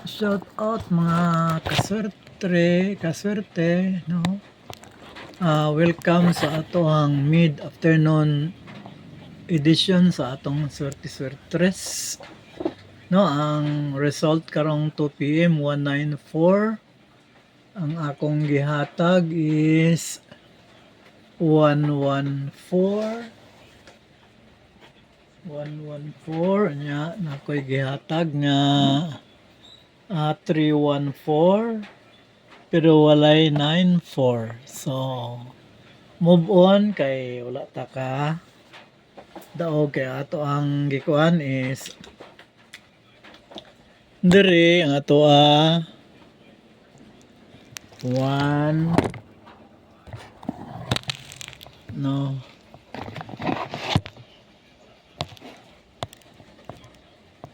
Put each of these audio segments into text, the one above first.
Shout out mga kaswerte, no? Welcome sa atong mid-afternoon edition sa atong Swerte-Swertres. No, ang result karong 2 PM 194. Ang akong gihatag is 114. 114 nya nakoy gihatag nga 314 pero walay 94. So move on kay wala ta ka daog kay ato ang gikuan is diri ang ato 1 no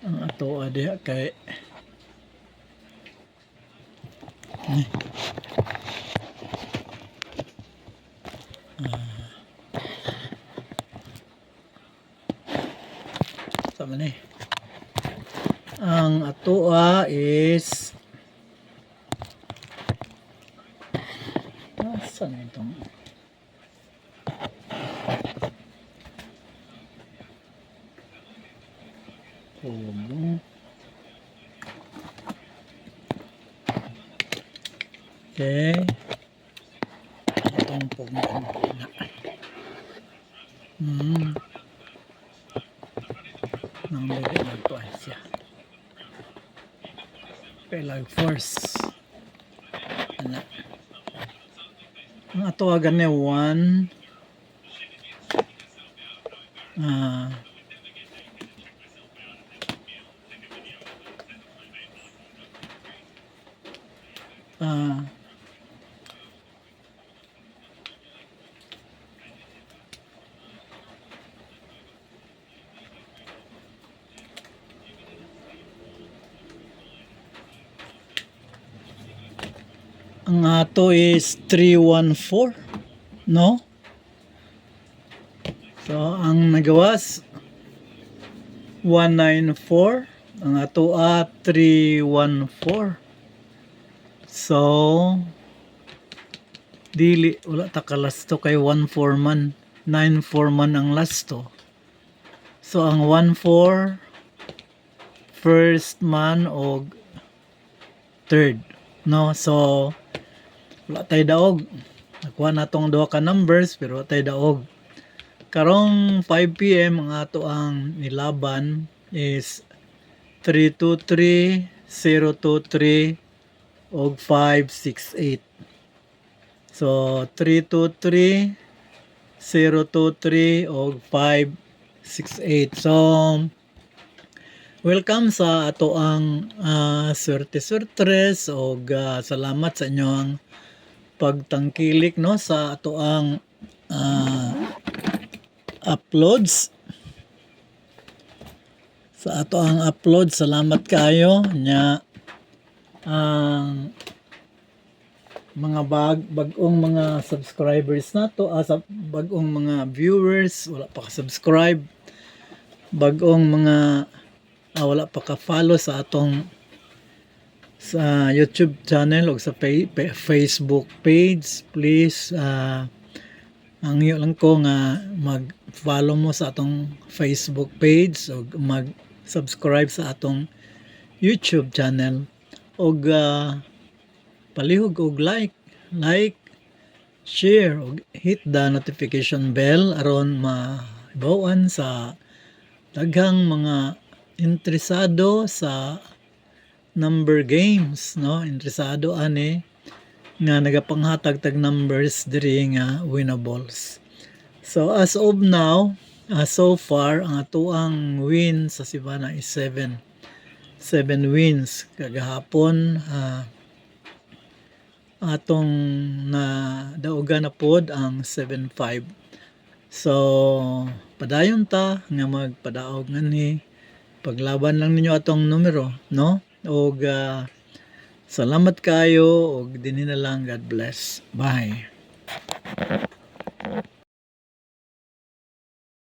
ang ato diha kay sama ni ang ato is saan itong okay itong pugnan nang lagi nagkuhan siya pelag force ana ang ato gani 1 ang ato is 314, no? So ang nagawas 194, ang ato 314. So dili wala ta ka lasto kay 14 man, 94 man ang lasto. So ang 14 first man og third, no? So wala tay daog. Nakuha na tong duha ka numbers pero wala tay daog. Karong 5 PM ang ato ang nilaban is 323, 023 og 568. So 323, 023 og 568. So welcome sa ato ang Swerte-Swertres og salamat sa inyong pagtangkilik, no, sa ato ang uploads. Sa ato ang upload, salamat kayo nya ang mga bagong mga subscribers nato, sa bagong mga viewers wala pa ka-subscribe, bagong mga wala pa ka-follow sa atong sa YouTube channel o sa Facebook page, please ang iyo lang ko nga mag-follow mo sa atong Facebook page o mag-subscribe sa atong YouTube channel og palihog og like, share og hit the notification bell aron mahibaw-an sa daghang mga interesado sa number games, no? Interesado ani nga nagapanghatag tag numbers diri nga winnables. So as of now, so far ang atuang win sa Sibana is 7 wins. Kagahapon atong na daugan na pod ang 7-5. So padayon ta nga magpadaog nganhi, paglaban lang ninyo atong numero, no? Og salamat kayo og dinhi na lang, God bless, bye.